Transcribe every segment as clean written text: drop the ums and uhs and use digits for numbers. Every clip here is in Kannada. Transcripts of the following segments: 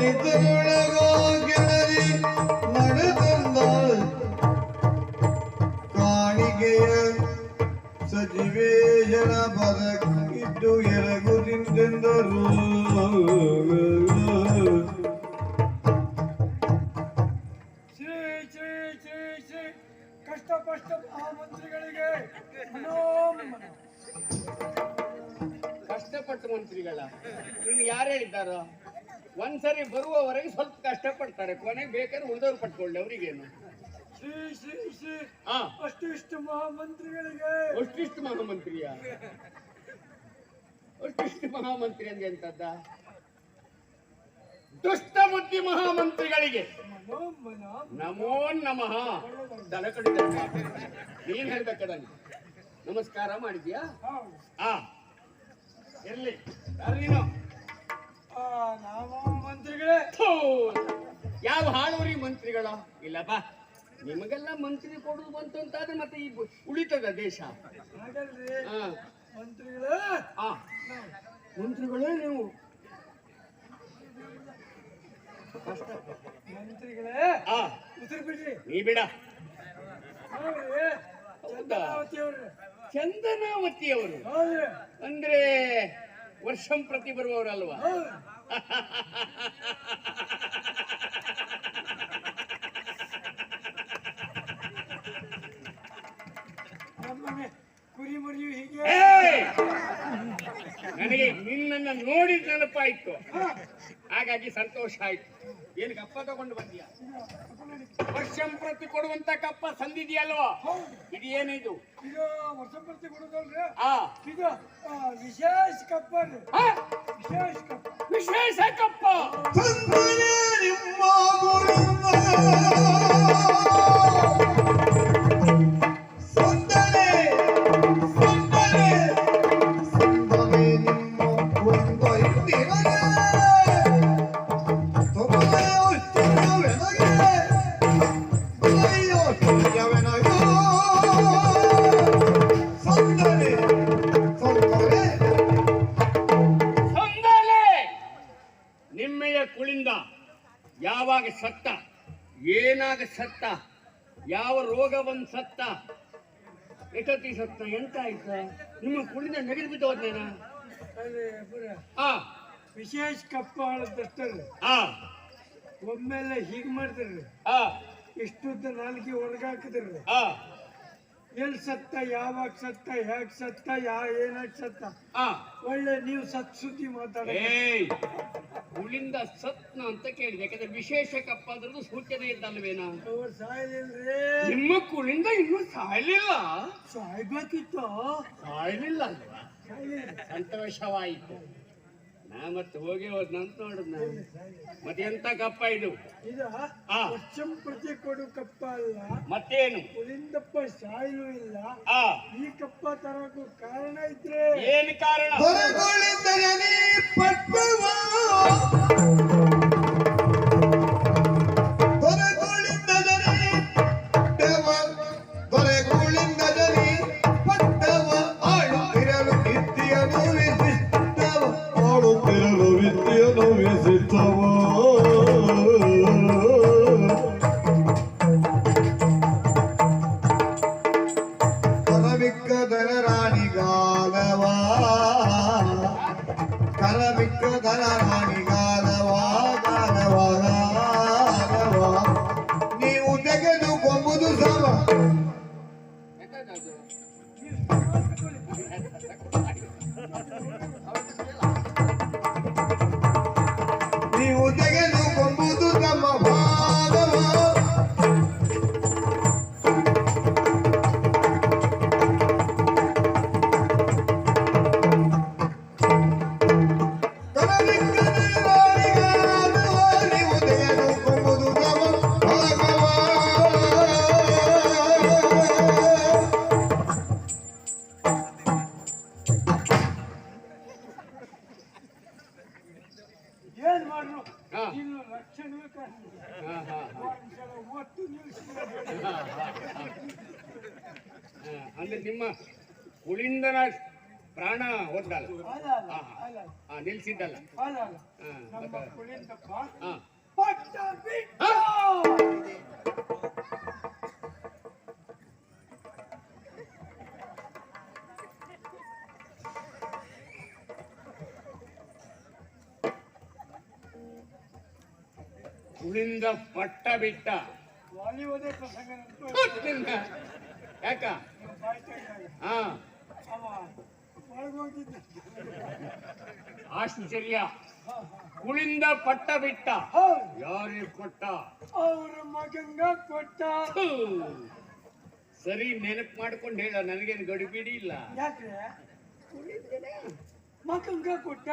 ಇದರೊಳಗೋಗಿನರಿ ನಡೆದಂದ ಕಾಣಿಕೆಯ ಸಜಿವೇಶನ ಬದಕಿದ್ದು ಎರಗುದಿಂದೆಂದರು. ಕಷ್ಟಪಷ್ಟ ಮಹಾಮಂತ್ರಿಗಳಿಗೆ ಕಷ್ಟಪಟ್ಟ ಮಂತ್ರಿಗಳ ನಿಮ್ಗೆ ಯಾರು ಹೇಳಿದ್ದಾರೋ? ಒಂದ್ಸರಿ ಬರುವವರೆಗೆ ಸ್ವಲ್ಪ ಕಷ್ಟಪಡ್ತಾರೆ, ಕೊನೆಗೆ ಬೇಕಾದ್ರೆ ಉಳಿದವ್ರು ಪಟ್ಕೊಳ್ಳಿ, ಅವ್ರಿಗೇನು. ಶ್ರೀ ಶ್ರೀ ಶ್ರೀ ಅಷ್ಟಿಷ್ಟು ಮಹಾಮಂತ್ರಿಗಳಿಗೆ. ಅಷ್ಟಿಷ್ಟು ಮಹಾಮಂತ್ರಿಯ? ಅಷ್ಟಿಷ್ಟು ಮಹಾಮಂತ್ರಿ ಅಂದ್ರೆ ಎಂತದ್ದ? ದುಷ್ಟ ಬುದ್ಧಿ ಮಹಾಮಂತ್ರಿಗಳಿಗೆ ನಮೋ ನಮಃ. ತಲೆ ಕಡಿದ ನೀನ್ ಹೇಳ್ಬೇಕದ? ನಮಸ್ಕಾರ ಮಾಡಿದ್ಯಾ? ಇರ್ಲಿ, ನೀನು ಮಂತ್ರಿಗಳೇ. ಯಾವ ಹಾಳುವರಿ ಮಂತ್ರಿಗಳ? ಇಲ್ಲಪ್ಪ, ನಿಮಗೆಲ್ಲ ಮಂತ್ರಿ ಕೊಡುದು ಬಂತು ಅಂತಾದ್ರೆ ಮತ್ತೆ ಈ ಉಳಿತದ ದೇಶ. ಮಂತ್ರಿಗಳೇ ಮಂತ್ರಿಗಳೇ ನೀವು ಮಂತ್ರಿಗಳೇ ಉಸಿರು ಬಿಡ್ರಿ. ನೀ ಬಿಡ. ಚಂದನಾವತಿಯವರು. ಚಂದನಾವತಿಯವರು ಅಂದ್ರೆ ವರ್ಷಂ ಪ್ರತಿ ಬರುವವರಲ್ವಾ? ಕುರಿ ಮರಿಯು ಹೀಗೆ. ನನಗೆ ನಿನ್ನನ್ನು ನೋಡಿ ನೆನಪಾಯ್ತು, ಹಾಗಾಗಿ ಸಂತೋಷ ಆಯ್ತು. ಏನು ಕಪ್ಪ ತಗೊಂಡು ಬಂದಿಯಾ? ವರ್ಷಂ ಪ್ರತಿ ಕೊಡುವಂತ ಕಪ್ಪ ಸಂದಿದೆಯಲ್ವಾ? ಇದು ಏನಿದು? ಇದು ವರ್ಷ ಪ್ರತಿ ಕೊಡುದಲ್ರಿ. ಇದು ವಿಶೇಷ ಕಪ್ಪ. ವಿಶೇಷ ಕಪ್ಪ. ವಿಶೇಷ ಕಪ್ಪ. ನಿಮ್ಮೆಯ ಕುಳಿಂದ ಯಾವಾಗ ಸತ್ತ, ಏನಾಗ ಸತ್ತ, ಯಾವ ರೋಗ ಬಂದು ಸತ್ತ, ಎಟತಿ ಸತ್ತ, ಎಂತ ಆಯ್ತ? ನಿಮ್ಮ ಕುಳಿಂದ ನೆಗೆದು ಬಿದ್ದು ಹೋದ್ನೇನ? ವಿಶೇಷ ಕಪ್ಪ ಹಾಳದಷ್ಟಲ್ರಿ. ಒಮ್ಮೆಲ್ಲ ಹೀಗ್ ಮಾಡ್ತಾರ್ರಿ. ಇಷ್ಟುದ್ದ ನಾಲ್ಗೆ ಹೊರಗಾಕಿದ್ರಿ. ಎಲ್ ಸತ್ತ, ಯಾವಾಗ ಸತ್ತ, ಹೇಗ್ ಸತ್ತ, ಏನಾಗ ಸತ್ತ, ಒಳ್ಳೆ ನೀವು ಸತ್ ಸುದ್ದಿ ಮಾತಾಡ. ಕುಳಿಂದ ಸತ್ನ ಅಂತ ಕೇಳಿದೆ, ಯಾಕಂದ್ರೆ ವಿಶೇಷ ಕಪ್ಪ ಅದ್ರದ್ದು ಸೂಚನೆ ಇದ್ದಲ್ವೇನಾ? ಸಾಯಲಿಲ್ರಿ. ನಿಮ್ಮ ಕುಳಿಂದ ಇನ್ನೂ ಸಾಯಲಿಲ್ಲ? ಸಾಯ್ಬೇಕಿತ್ತು. ಸಾಯಲಿಲ್ಲ ಅಲ್ವಾ? ಸಂತೋಷವಾಯಿತು. ನಾ ಮತ್ತೆ ಹೋಗಿ ಹೋದ್ನಂತ ನೋಡುದು ನಾನು. ಮತ್ತೆ ಎಂತ ಕಪ್ಪ ಇದು? ವರ್ಷಂ ಪ್ರತಿ ಕೊಡು ಕಪ್ಪ ಅಲ್ಲ ಮತ್ತೇನು? ಕುಳಿಂದಪ್ಪ ಸಾಯಲು ಇಲ್ಲ. ಈ ಕಪ್ಪ ತರಕು ಕಾರಣ ಇದ್ರೆ ಏನು ಕಾರಣ? ನೀವು ತೆಗೆದುಕೊಂಬುದು ಸಮ. ನೀವು ತೆಗೆದುಕೊಂಬುದು ತಮ್ಮ ಭಾಗವ. ಏನ್ ಮಾಡ್ರು ಇನ್ನು ಲಕ್ಷಣವೇ ಒತ್ತು ಅಂದ್ರೆ ನಿಮ್ಮ ಕುಳಿಂದನ ಪ್ರಾಣ ಹೋದಲ್ಲ. ಅಲ್ಲ ಅಲ್ಲ ಅಲ್ಲ ನಿಲ್ಸಿದ್ದಲ್ಲ. ಅಲ್ಲ ಅಲ್ಲ ಹಾ, ನಮ್ಮ ಮತ್ತೆ? ಕುಳಿಂದಪ್ಪ ಹಾ. ಪಟ್ಟ ಬಿಟ್ಟ. ಕುಳಿಂದ ಪಟ್ಟ ಬಿಟ್ಟ. ವಾಲಿವುದೇ ಪ್ರಸಂಗ ನೆನಪು ಯಾಕ? ಬಾಯ್ತಾ ಇದ್ದಾಗ ಹಾ, ಅವ ಒಳಗೋಗಿದ್ದ. ಆಶ್ಚರ್ಯ. ಕುಳಿಂದ ಪಟ್ಟ ಬಿಟ್ಟ. ಹೌದು ಯಾರಿಗೆ ಕೊಟ್ಟ? ಅವ್ರ ಮಗಂಗ ಕೊಟ್ಟ. ಹೂ. ಸರಿ, ನೆನಪು ಮಾಡ್ಕೊಂಡು ಹೇಳ, ನನಗೇನು ಗಡಿಬಿಡಿ ಇಲ್ಲ. ಯಾಕ್ರೆ ಮಗಂಗ ಕೊಟ್ಟ.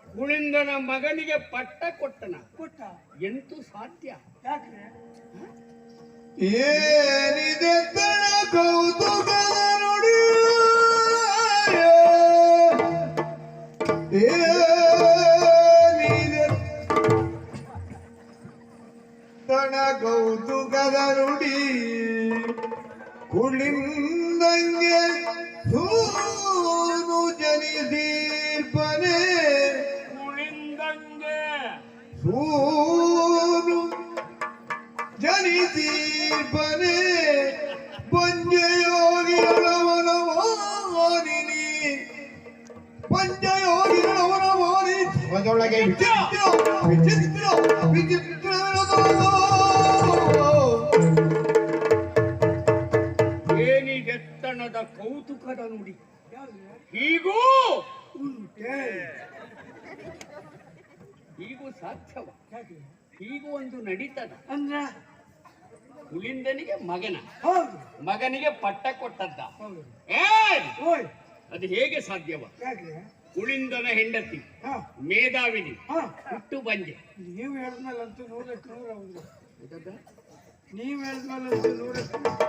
ಕುಳಿಂದನ ಮಗನಿಗೆ ಪಟ್ಟ ಕೊಟ್ಟನ. ಕೊಟ್ಟ ಎಂತೂ ಸಾಧ್ಯ? ಯಾಕ್ರೆ ಏನಿದೆ ತನ ಕೌತುಕದ ನುಡಿ, ಏನಿದೆ ತನ ಕೌತುಕದ ನುಡಿ, ಕುಳಿಂದಂಗೆ ಸೂನು ಜನಿಸೀರ್ಪನೆ, ಕುಳಿಂದಂಗೆ ಸೂನು ಜನಿಸೀರ್ಪನೆ, ಪಂಚಯೋಗಿಗಳವನ ವಾಣಿನಿ, ಪಂಚಯೋಗಿಗಳವನ ವಾಣಿ ಅದರೊಳಗೆ ವಿಚಿತ್ರ ವಿಚಿತ್ರ ವಿಚಿತ್ರ ಏನಿದೆತ್ತಣದ ಕೌತುಕದ ನುಡಿ, ಯಾವ್ದು ಹೀಗೂ ಉಂಟೆ. ಹೀಗೂ ಸಾಧ್ಯವ? ಯಾಕೆ ಹೀಗೂ ಒಂದು ನಡೀತದ. ಅಂದ್ರ ಕುಳಿಂದನಿಗೆ ಮಗನ, ಹೌದು ಮಗನಿಗೆ ಪಟ್ಟ ಕೊಟ್ಟದ್ದ. ಹೌದು ಏಯ್! ಓಯ್ ಅದು ಹೇಗೆ ಸಾಧ್ಯವ? ಯಾಕ್ರೆ ಕುಳಿಂದನ ಹೆಂಡತಿ ಹಾ ಮೇಧಾವಿನಿ, ಹಾ ಹುಟ್ಟು ಬಂಜೆ. ನೀವು ಹೇಳಿದ್ಮೇಲಂತೂ 100ಕ್ಕೆ 100 ಹೌದು. ಗೊತ್ತದ? ನೀವು ಹೇಳಿದ್ಮೇಲಂತೂ 100ಕ್ಕೆ 100.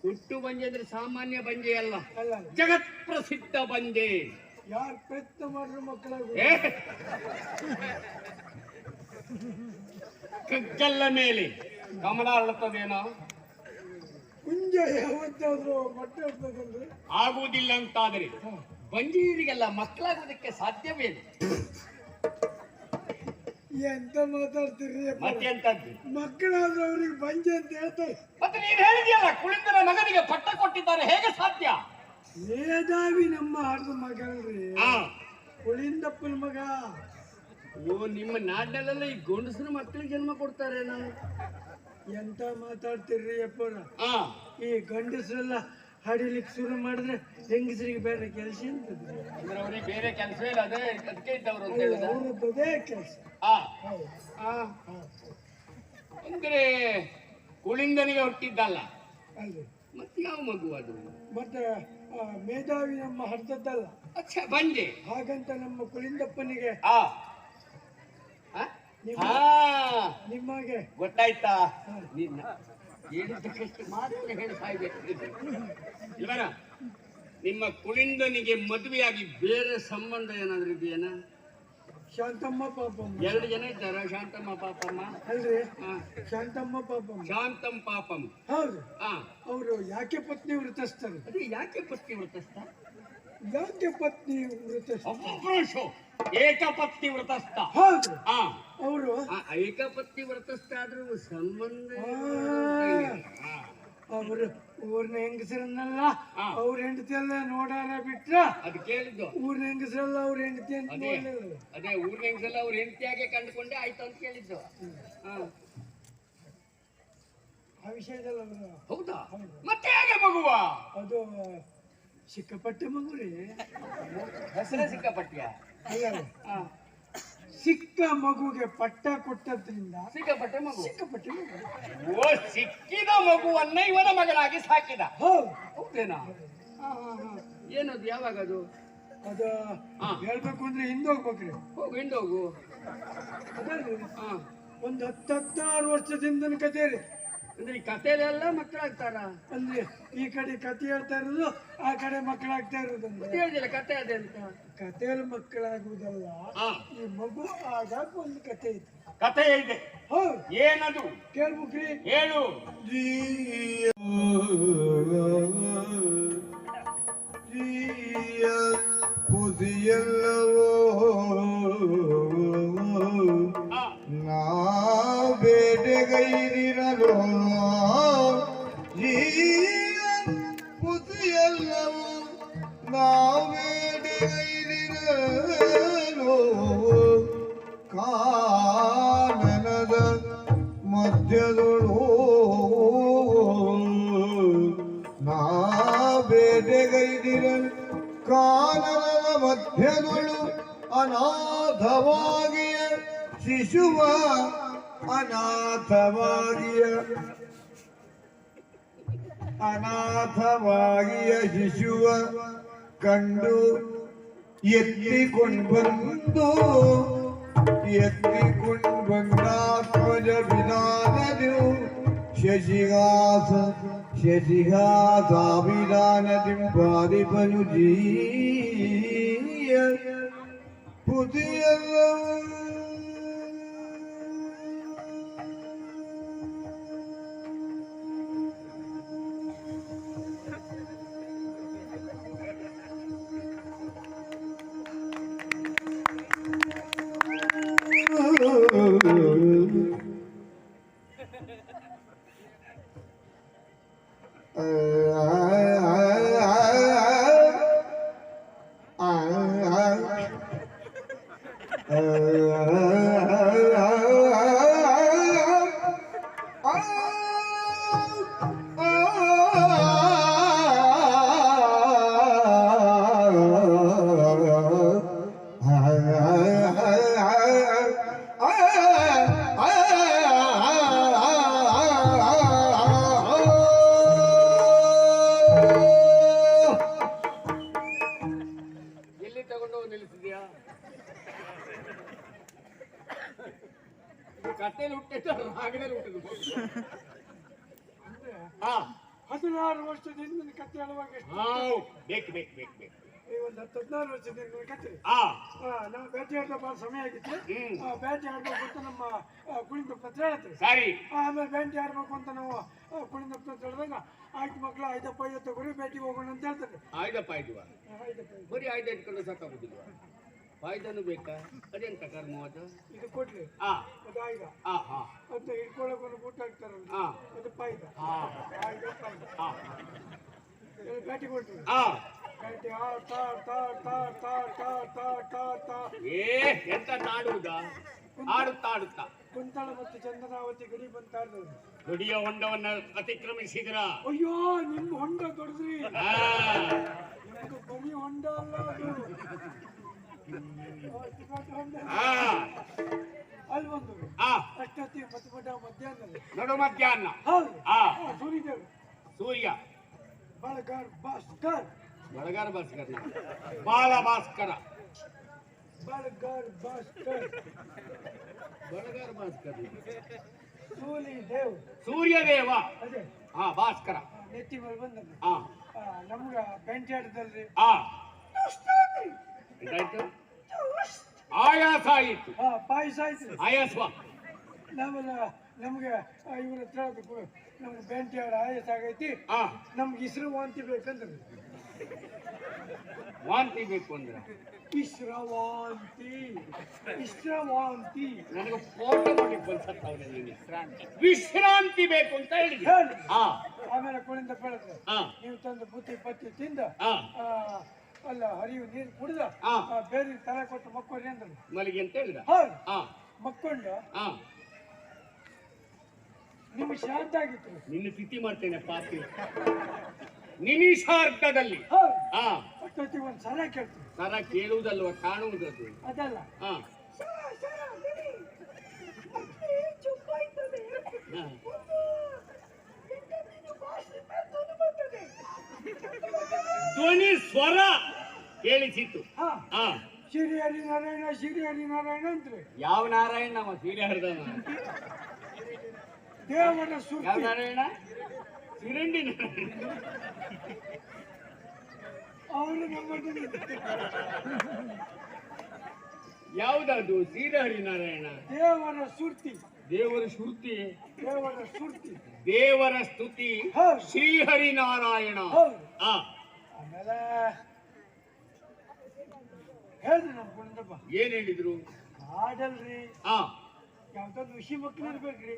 ಹುಟ್ಟು ಬಂಜೆ ಅಂದ್ರೆ ಸಾಮಾನ್ಯ ಬಂಜೆ ಅಲ್ಲ, ಅಲ್ಲ ಜಗತ್ ಪ್ರಸಿದ್ಧ ಬಂಜೆ. ಯಾರು ಪ್ರಯತ್ನ ಮಾಡ್ರು ಮಕ್ಕಳಾಗ ಏ! ಕಗ್ಗಲ್ಲ ಮೇಲೆ ಕಮಲ ಅರಳುತ್ತದೇನೋ? ಕುಂಜ ಯಾವತ್ತಾದ್ರೂ ಮೊಟ್ಟೆ ಇರ್ತದಂದ್ರೆ ಆಗುವುದಿಲ್ಲ ಅಂತಾದರೆ ಬಂಜೀರಿಗೆಲ್ಲ ಮಕ್ಕಳಾಗುವುದಕ್ಕೆ ಸಾಧ್ಯವೇನು? ಎಂತ ಮಾತಾಡ್ತೀರಿ ಅಪ್ಪ? ಮತ್ತೆ ಎಂತದ್ದು? ಮಕ್ಕಳಾದ್ರೆ ಅವ್ರಿಗೆ ಬಂಜೆ ಅಂತ ಹೇಳ್ತಾರೆ. ಮತ್ತೆ ನೀನ್ ಹೇಳಿದ್ಯಲ್ಲ ಕುಳಿಂದನ ಮಗನಿಗೆ ಪಟ್ಟ ಕೊಟ್ಟಿದ್ದಾರೆ, ಹೇಗೆ ಸಾಧ್ಯ? ಮೇಧಾವಿ ನಮ್ಮ ಆಡ್ದ ಮಗಲ್ರಿ, ಆ, ಕುಳಿಂದಪ್ಪನ ಮಗ. ಓ, ನಿಮ್ಮ ನಾಡಿನಲ್ಲೆಲ್ಲ ಈ ಗಂಡಸರ ಮಕ್ಕಳಿಗೆ ಜನ್ಮ ಕೊಡ್ತಾರೆ ನಾವು. ಎಂತ ಮಾತಾಡ್ತೀರಿ ಅಪ್ಪರ? ಆ, ಈ ಗಂಡಸರೆಲ್ಲ ಹಡಿಲಿಕ್ಕೆ ಶುರು ಮಾಡಿದ್ರೆ ಹೆಂಗಸರಿಗೆ ಬೇರೆ ಕೆಲಸ ಇರ್ತದೆ. ಅಂದ್ರೆ ಅವ್ರಿಗೆ ಬೇರೆ ಕೆಲಸವೇ ಇಲ್ಲ, ಅದೇ ಅದಕ್ಕೆ ಇದ್ದವರು ಅಂತ ಹೇಳುದ? ಅವ್ರದ್ದೇ ಕೆಲಸ. ಆ, ಆ, ಅಂದ್ರೆ ಕುಳಿಂದನಿಗೆ ಹುಟ್ಟಿದ್ದಲ್ಲ, ಅಲ್ರಿ ಮತ್ತೆ ಯಾವ ಮಗು ಅದು? ಮತ್ತೆ ಮೇಧಾವಿ ನಮ್ಮ ಹರ್ದದ್ದಲ್ಲ, ಅಚ್ಚ ಬಂಜೆ. ಹಾಗಂತ ನಮ್ಮ ಕುಳಿಂದಪ್ಪನಿಗೆ ಆ, ಆ? ನಿಮ್ಮ- ಆ, ನಿಮಗೆ ಗೊತ್ತಾಯ್ತಾ? ನಿನ್ನ ಹೇಳಿದ್ದಕ್ಕೆ ಮಾತ್ರ ಹೇಳಿ ಸಾಯ್ಬೇಕು ಇಲ್ವರ? ನಿಮ್ಮ ಕುಳಿಂದನಿಗೆ ಮದುವೆಯಾಗಿ ಬೇರೆ ಸಂಬಂಧ ಏನಾದ್ರು ಇದೆಯೇನ? ಶಾಂತಮ್ಮ ಪಾಪಮ್ಮ. 2 ಜನ ಇದ್ದಾರ, ಶಾಂತಮ್ಮ ಪಾಪಮ್ಮ. ಅಲ್ರಿ ಆ, ಶಾಂತಮ್ಮ ಪಾಪಮ್ಮ. ಶಾಂತಂ ಪಾಪಂ. ಹೌದು ಆ, ಅವರು ಯಾಕೆ ಪತ್ನಿ ವೃತಸ್ಥರು? ಅದೇ ಯಾಕೆ ಪತ್ನಿ ವ್ರತಸ್ಥ? ಯಾಕೆ ಪತ್ನಿ ವೃತಸ್ಥ? ಅಪುರುಷು ಏಕಪತ್ನಿ ವ್ರತಸ್ಥ. ಹೌದು ಆ, ಅವರು ಆ, ಏಕಪತ್ನಿ ವ್ರತಸ್ಥ ಆದ್ರೂ ಸಂಬಂಧ ಆ. ಆ, ಅವರು ಊರಿನ ಹೆಂಗಸರನ್ನೆಲ್ಲ ಹಾ. ಅವ್ರ ಹೆಂಡತಿ ಎಲ್ಲ ನೋಡಾರ ಬಿಟ್ರ ಅದು ಕೇಳಿದ್ದು. ಊರಿನ ಹೆಂಗಸರೆಲ್ಲ ಅವ್ರ ಹೆಂಡತಿ ಅಂತ ಅದೇ ನೋಡ್ಲಿಲ್ಲ. ಅದೇ ಊರಿನ ಹೆಂಗಸೆಲ್ಲ ಅವ್ರ ಹೆಂಡತಿಯಾಗೆ ಕಂಡುಕೊಂಡೆ ಆಯ್ತು ಅಂತ ಕೇಳಿದ್ದು. ಆ, ಆ ವಿಷಯದಲ್ಲಿ ಅವರು ಹೌದಾ? ಹೌದು. ಮತ್ತೆ ಹೇಗೆ ಮಗುವ? ಅದು ಸಿಕ್ಕಾಪಟ್ಟೆ ಮಗು ರೀ. ಹೆಸರೇ ಸಿಕ್ಕಾಪಟ್ಟಿಯ? ಅಲ್ಲ ಆ, ಸಿಕ್ಕ ಮಗುಗೆ ಪಟ್ಟ ಕೊಟ್ಟದ್ರಿಂದ ಸಿಕ್ಕಾಪಟ್ಟೆ ಮಗು. ಸಿಕ್ಕಾಪಟ್ಟೆ ಮಗು. ಓ, ಸಿಕ್ಕಿದ ಮಗುವನ್ನ ಇವನ ಮಗನಾಗಿ ಸಾಕಿದ. ಹೌದು ಹೌದೇನಾ? ಏನದು? ಯಾವಾಗ ಅದು? ಅದು ಹಾ. ಹೇಳ್ಬೇಕು ಅಂದ್ರೆ ಹಿಂದೋಗ್ಬೇಕ್ರಿ. ಹೋಗು, ಹಿಂದೋಗು. ಅದಲ್ರಿ ಹಾ, ಒಂದು 10-16 ವರ್ಷದಿಂದ ಕತೆ ರೀ. ಅಂದ್ರೆ ಈ ಕಥೆಲೆಲ್ಲ ಮಕ್ಕಳಾಗ್ತಾರ? ಅಂದ್ರೆ ಈ ಕಡೆ ಕತೆ ಹೇಳ್ತಾ ಇರೋದು, ಆ ಕಡೆ ಮಕ್ಕಳಾಗ್ತಾ ಇರೋದಂದ್ರೆ ಹೇಳಿದಿಲ್ಲ ಕತೆ ಅದೇ ಅಂತ. ಕಥೆಯಲ್ಲಿ ಮಕ್ಕಳಾಗುವುದಲ್ಲ, ಆ, ಈ ಮಗು ಆದಾಗ ಒಂದು ಕತೆ ಐತಿ. ಕಥೆ ಇದೆ. ಹೌದು ಏನದು? ಕೇಳ್ಬೇಕ್ರಿ. ಹೇಳು. ಬುದ್ಧಿಯಲ್ಲವೋ ಆ, ನಾ ಬೇಟೆಗೈದಿರಲು ಈ ಬುದ್ಧಿಯಲ್ಲವೋ ನಾ ಬೇಟೆಗೈದಿರಲು ಕಾನನದ ಮಧ್ಯದೊಳು ನಾ ಬೇಟೆಗೈದಿರಲು ಕಾನನದ ಮಧ್ಯದೊಳು ಅನಾಥವಾಗಿಯ ಶಿಶುವ ಅನಾಥವಾಗಿಯ ಶಿಶುವ ಕಂಡು ಎತ್ತಿಕೊಂಡು ಬಂದಾತ್ಮಜ ವಿಧಾನದು ಶಶಿಹಾಸಾಭಿಧಾನದಿಂ ಪಾದಿಪನು ಜೀಯ ಪುತಿಯಲ್ಲವೂ ಎಲ್ಲಿ ತಗೊಂಡೋಗಿ ನಿಲ್ಲಿಸಿದ್ಯಾ? ಕಥೆಯಲ್ಲಿ ಹುಟ್ಟಿದ್ದು ರಾಗದಲ್ಲಿ ಹುಟ್ಟಿದ್ದು. ಹಾ 16 ವರ್ಷದಿಂದ ನಿನ್ನ ಕಥೆ ಹೇಳುವಾಗ ಎಷ್ಟು? ಬೇಕು ಈ ಒಂದು 14 ವರ್ಷದಿಂದ ನಿನ್ನ ಕಥೆ. ಆ ನಾವು ಬೇಟೆ ಆಡ್ತಾ ಭಾಳ ಸಮಯ ಆಗಿತ್ತು. ಹ್ಮ್. ಬೇಟೆ ಆಡ್ಬೇಕು ಅಂತ ನಮ್ಮ ಕುಣಿತಪ್ಪ ಹತ್ರ ಹೇಳ್ತೀವಿ. ಸರಿ ಆಮೇಲೆ ಬೇಟೆ ಆಡ್ಬೇಕು ಅಂತ ನಾವು ಕುಣಿತಪ್ಪ ಹತ್ರ ಹೇಳಿದಾಗ ಆಯ್ತು ಮಕ್ಕಳು 5 ತಗೊಳ್ಳಿ ಬೇಟೆಗೆ ಹೋಗೋಣ ಅಂತ ಹೇಳ್ತಾರೆ. ಆಯ್ದಪ್ಪ ಆಯ್ದುವ 5 ಬರೀ ಆಯ್ದ ಇಟ್ಕೊಂಡು ಸಾಕಾಗುದಿಲ್ವ? ಆಯ್ದನು ಬೇಕಾ? ಅದೆಂತ ಕರ್ಮ ಅದು? ಇದು ಕೊಡ್ಲಿ ಆ ಅದು ಆಯ್ದ ಆ ಹಾ ಅಂತ ಹಿಡ್ಕೊಳಕ್ ಒಂದು ಬುಟ್ಟ ಹಾಕ್ತಾರಲ್ಲ ಆ ಅದು ಪಾಯ್ದ ಆ ಆಯ್ದ ಪಾಯ್ದ ಆ ಬೇಟೆ ಕೊಡ್ತೀವಿ. ಆ ಬೇಟೆ ತಾ ತಾ ತಾ ತಾ ತಾ ತಾ ತಾ ತಾ ಎಂತ ಆಡುವುದಾ? ಆಡುತ್ತಾ ಕುಂತಳ ಮತ್ತು ಚಂದನಾವತಿ ಗಡಿ ಬಂತಾಡ್ದವ್ರು. ಗುಡಿಯ ಹೊಂಡವನ್ನ ಅತಿಕ್ರಮಿಸಿದ್ರ? ಅಯ್ಯೋ ನಿಮ್ಮ ಹೊಂಡ ದೊಡ್ಡದ್ರಿ. ಆ ನಿಮ್ದು ಬರೀ ಹೊಂಡ ಅಲ್ಲ ಅದು. ಹೊಂಡ ಆ ಅಲ್ಲಿ ಒಂದು ಆ ಅಷ್ಟೊತ್ತಿ ಮಧ್ಯಾಹ್ನದಲ್ಲಿ ನಡು ಮಧ್ಯಾಹ್ನ. ಹೌದು ಆ ಸೂರ್ಯದೇವರು ಸೂರ್ಯ ಬಳಗಾರ್ ಭಾಸ್ಕರ್ ಬಳಗಾರ ಭಾಸ್ಕರ ಬಾಲ ಭಾಸ್ಕರ ಬಳಗಾರ್ ಭಾಸ್ಕರ್ ಬಳಗಾರ ಭಾಸ್ಕರ ಸೂರ್ಯದೇವ್ ಸೂರ್ಯದೇವ. ಅದೇ ಹಾ ಭಾಸ್ಕರ. ನೆತ್ತಿ ಮೇಲೆ ಬಂದದ್ದು ಆ ನಮ್ಗ ಬೆಂಚಾಟದಲ್ಲಿ ಆ ಎಂತಾಯ್ತು? ಆಯಾಸ ಆಯಿತು. ಪಾಯಸ ಆಯ್ತು. ಆಯಾಸ್ವ ನಾವೆಲ್ಲ ನಮ್ಗೆ ಇವ್ರ ಹತ್ರ ನಮ್ಗೆ ಬೆಂಟಿ ಆಡ ಆಯಾಸ ಆಗೈತಿ. ಆ ನಮ್ಗೆ ಇಸ್ರು ವಾಂತಿ ಬೇಕಂದ್ರೆ ವಾಂತಿ ಬೇಕು ಅಂದ್ರೆ ಇಸ್ರವಾಂತಿ ನನಗೆ ಫೋಟೋ ಮಾಡಿ ಬಂದ್ಸತ್ತವ್ರೆ. ನೀನು ವಿಶ್ರಾಂತಿ ಬೇಕು ಅಂತ ಹೇಳಿದೆ. ಹೇಳಿ. ಆ ಆಮೇಲೆ ಕುಳಿಂದ ಬೆಳೆದ್ರೆ ಆ ನೀವು ತಂದು ಬುತ್ತಿ ಪತ್ತಿ ತಿಂದ ಆ ಅಲ್ಲ ಹರಿವು ನೀರು ಕುಡಿದ ಆ. ಬೇರೆ ತಲೆ ಕೊಟ್ಟು ಮಕ್ಕೋರಿ ಅಂದ್ರು. ಮಲಿಗೆ ಅಂತ ಹೇಳಿದ. ಹೌದು ಆ ಮಕ್ಕೊಂಡು ಆ ನಿಮ್ಗೆ ಶಾಂತ ಆಗಿತ್ತು. ನಿನ್ನ ಸ್ಥಿತಿ ಮಾಡ್ತೇನೆ ಪಾಪಿ. ನಿಮಿಷಾರ್ಧದಲ್ಲಿ ಹೌದು ಆ ಅಷ್ಟೊತ್ತಿಗೆ ಒಂದು ಸಲ ಕೇಳ್ತೀವಿ. ಸರ ಕೇಳುವುದಲ್ವ ಕಾಣುವುದದು. ಅದಲ್ಲ ಆ ಆ. ಧ್ವನಿ ಸ್ವರ ಕೇಳಿಸಿತು. ಆ ಶ್ರೀ ಹರಿನಾರಾಯಣ ಅಂತ್ರಿ. ಯಾವ ನಾರಾಯಣ ನಮ್ಮ ಸೀರೆ ಹರಿದವ? ದೇವರ ಯಾವ ಸುರ್ತಿ ನಾರಾಯಣ? ಸಿರಂಡಿ ನಾರಾಯಣ. ಅವರು ನಮ್ಮ ಯಾವುದದು? ಸೀರೆ ಹರಿನಾರಾಯಣ. ದೇವರ ಸುರ್ತಿ ದೇವರ ಶ್ರುತಿ, ದೇವರ ಸುರ್ತಿ ದೇವರ ಸ್ತುತಿ ಹೌದು. ಶ್ರೀಹರಿನಾರಾಯಣ. ಹೌದು. ಆ ಆಮೇಲೆ ಹೇಳ್ರಿ ನಮ್ಮ ಕುಣಿದಪ್ಪ ಏನ್ ಹೇಳಿದ್ರು? ಹಾಡಲ್ರಿ ಆ ಯಾವ್ದೊಂದು ಋಷಿ ಮಕ್ಳು ಇರ್ಬೇಕ್ರಿ.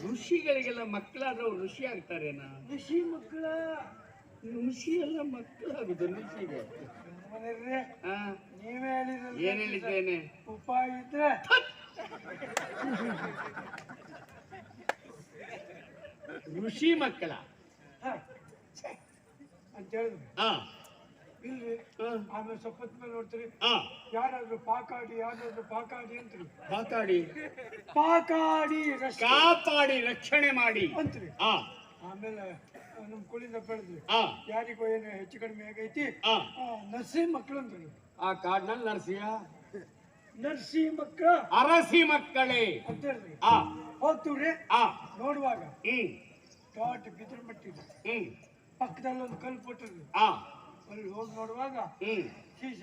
ಋಷಿಗಳಿಗೆಲ್ಲ ಮಕ್ಕಳಾದ್ರೆ ಅವ್ರು ಋಷಿ ಆಗ್ತಾರೇನ? ಋಷಿ ಮಕ್ಕಳ ಋಷಿ ಎಲ್ಲ ಮಕ್ಕಳಾಗುದು ಋಷಿಗೆ. ಮನೆಯವ್ರೆ, ಆ ನೀವೇ ಹೇಳಿದ್ರಲ್ಲ ಏನ್ ಹೇಳಿದ್ದೇನೆ? ಉಪಾಯ ಇದ್ರೆ ಋಷಿ ಮಕ್ಕಳ ಹ, ಅಂತ ಹೇಳಿದ್ರು. ಆ ಇಲ್ರಿ ಆ, ಆಮೇಲೆ ಸ್ವಲ್ಪ ಮೇಲೆ ನೋಡ್ತೀರಿ ಆ ಯಾರಾದ್ರೂ ಪಾಕಾಡಿ ಅಂತ್ರಿ. ಮಾತಾಡಿ ಪಾಕಾಡಿ ರಸ್ತೆ ಕಾಪಾಡಿ ರಕ್ಷಣೆ ಮಾಡಿ. ಅಂತ್ರಿ. ಆ ಆಮೇಲೆ ನಮ್ ಕುಳಿಂದ ಬೆಳೆದ್ರಿ ಆ ಯಾರಿಗೋ ಏನು ಹೆಚ್ಚು ಕಡಿಮೆ ಆಗೈತಿ ಆ ನರ್ಸಿ ಮಕ್ಕಳು ಅಂದ್ರಿ. ಆ ಕಾಡ್ನಲ್ಲಿ ನರಸಿಂಹ ನರ್ಸಿ ಮಕ್ಕಳ ಅರಸಿ ಮಕ್ಕಳೇ ಅಂತ ಹೇಳಿದ್ರಿ. ಆ ಹೋಗ್ತೀವ್ರಿ ಆ ನೋಡುವಾಗ ಹ್ಮ್ ದೊಡ್ಡ ಬಿದ್ರ ಮಟ್ಟಿಗೆ ಹ್ಮ್ ಪಕ್ಕದಲ್ಲಿ ಒಂದು ಕಲ್ಲು ಕೊಟ್ಟಿದ್ರಿ. ಆ ಅಲ್ಲಿ ಹೋಗಿ ನೋಡುವಾಗ ಹ್ಮ್ ಶೀಶ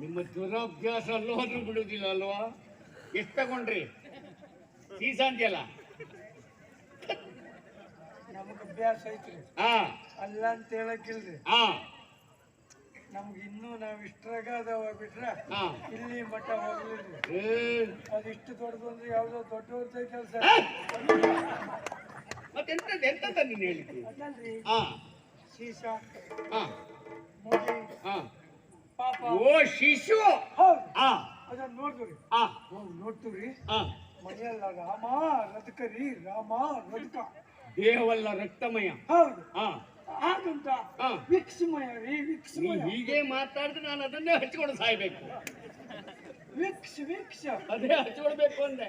ನಿಮ್ಮ ದುರಭ್ಯಾಸ ಅಲ್ಲೋದ್ರೂ ಬಿಡುವುದಿಲ್ಲ ಅಲ್ವಾ? ಎಷ್ಟು ತಗೊಂಡ್ರಿ? ಸೀಸ ಅಂದ್ಯಲ್ಲ. ನಮಗ್ ಅಭ್ಯಾಸ ಐತ್ರಿ. ಆ ಅಲ್ಲ ಅಂತ ಹೇಳಕ್ಕಿಲ್ರಿ. ಆ ನಮ್ಗೆ ಇನ್ನೂ ನಾವ್ ಇಷ್ಟ್ರಾಗ ಅದಾವ ಬಿಟ್ರ ಆ ಇಲ್ಲಿ ಮಠ ಹೋಗ್ಲಿಲ್ರಿ. ಏ, ಅದಿಷ್ಟು ದೊಡ್ಡದು ಅಂದ್ರೆ ಯಾವ್ದೋ ದೊಡ್ಡವ್ರದ್ದೇ ಕೆಲಸ ಮತ್ತೆಂತದ್ದು ಎಂತದ ನೀನು ಹೇಳಿದ್ದು? ಅದಲ್ರಿ. ಆ ಶೀಶ ಆ ಮುಗಿ ಆ ಪಾಪ ಓ ಶಿಶು. ಹೌದು ಆ ಅದನ್ನ ನೋಡಿದ್ರಿ. ಆ ನೋಡ್ತೀವ್ರಿ ಆ ಮನೆಯಲ್ಲ ರಾಮ ರಥಕರಿ ರಾಮ ರಥಕ. ದೇಹವಲ್ಲ ರಕ್ತಮಯ. ಹೌದು ಆ ಹಾಗಂತ ಆ ವಿಕ್ಸ್ಮಯ ರೀ ನೀ ವಿಕ್ಸ್ಮಯ. ಹೀಗೆ ಮಾತಾಡಿದ್ರೆ ನಾನು ಅದನ್ನೇ ಹಚ್ಕೊಂಡು ಸಾಯ್ಬೇಕು. ವಿಕ್ಸ್ ಅದೇ ಹಚ್ಕೊಳ್ಬೇಕು ಅಂದೆ.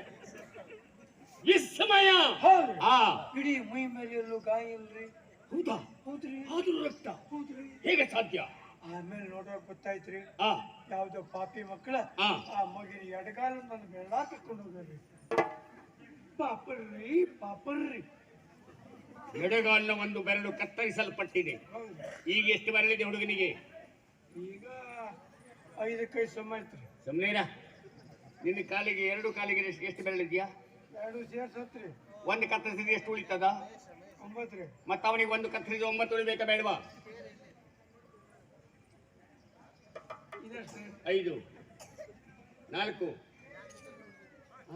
ವಿಸ್ಮಯ. ಹೌದು ಆ ಇಡೀ ಮೈ ಮೇಲೆ ಎಲ್ಲೂ ಗಾಯ ಇಲ್ರಿ. ಹೌದಾ? ಹೌದ್ರಿ ಆದ್ರೂ ರಕ್ತ ಹೌದ್ರಿ. ಹೇಗೆ ಸಾಧ್ಯ? ಆಮೇಲೆ ನೋಡೋಕ್ ಗೊತ್ತಾಯ್ತ್ರಿ ಆ ಯಾವ್ದೋ ಪಾಪಿ ಮಕ್ಕಳ ಆ ಆ ಮಗಿನ ಎಡಗಾಲ ನನ್ನ ಬೆಳ್ಳ ಕರ್ಕೊಂಡು ಹೋಗ್ರಿ. ಪಾಪರ್ರಿ ಎಡಗಾಲಿನ ಒಂದು ಬೆರಳು ಕತ್ತರಿಸಲ್ಪಟ್ಟಿದೆ. ಹೌದು. ಈಗ ಎಷ್ಟು ಬೆರಳಿದೆ ಹುಡುಗನಿಗೆ? ಈಗ 5 ಸಮ ಐತ್ರಿ. ಸುಮ್ನೇರ ನಿನ್ನ ಕಾಲಿಗೆ ಎರಡು ಕಾಲಿಗೆ ಎಷ್ಟು ಬೆರಳಿದ್ಯಾ? 2 ಸೇರ್ಸತ್ರಿ. ಒಂದು ಕತ್ತರಿಸಿದ್ರೆ ಎಷ್ಟು ಉಳಿತದ? 9 ರೀ. ಮತ್ತೆ ಅವನಿಗೆ ಒಂದು ಕತ್ತರಿಸಿದ್ರೆ 9 ಉಳಿಬೇಕಾ ಬೇಡವಾ? ಇದೆಷ್ಟ್ರಿ? 5 4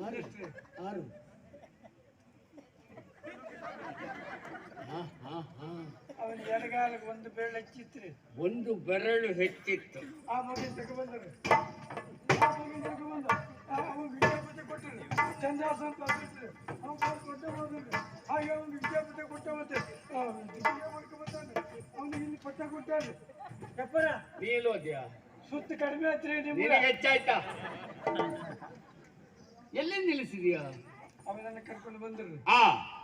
ಇದೆಷ್ಟ್ರಿ? 6 ಅವನ ಎಡಗಾಲಕ್ಕೆ ಒಂದು ಬೆರಳು ಹಚ್ಚಿತ್ರಿ. ಒಂದು ಬೆರಳು ಹೆಚ್ಚಿತ್ತು. ಆ ಮಗಿನ ತಗೊಂಡ್ರಿ. ಆ ಮಗಿನ ತಗೊಂಡು ಅವ್ನು ವಿದ್ಯಾಪತಿ ಕೊಟ್ಟರಿ. ಚಂದ್ರಾಸನ ತಂದಿಟ್ರಿ. ಅವ್ನು ಕೊಟ್ಟ ಹೋದ್ರಿ. ಹಾಗೆ ಅವ್ನು ವಿದ್ಯಾಪತಿ ಕೊಟ್ಟ ಮತ್ತೆ ಅವ್ನಿಗೆ ಇಲ್ಲಿ ಪಟ್ಟ ಕೊಟ್ಟಾರ್ರಿ. ಯಪ್ಪರ ನೀ ಎಲ್ಲಿ ಹೋದ್ಯಾ? ಸುತ್ತ ಕಡಿಮೆ ಆಯ್ತ್ರಿ ನಿಮ್ಗೆ. ನಿನಗೆ ಹೆಚ್ಚಾಯ್ತಾ? ಎಲ್ಲಿ ನಿಲ್ಲಿಸಿದ್ಯಾ? ಅವನನ್ನ ಕರ್ಕೊಂಡು ಬಂದ್ರಿ. ಆ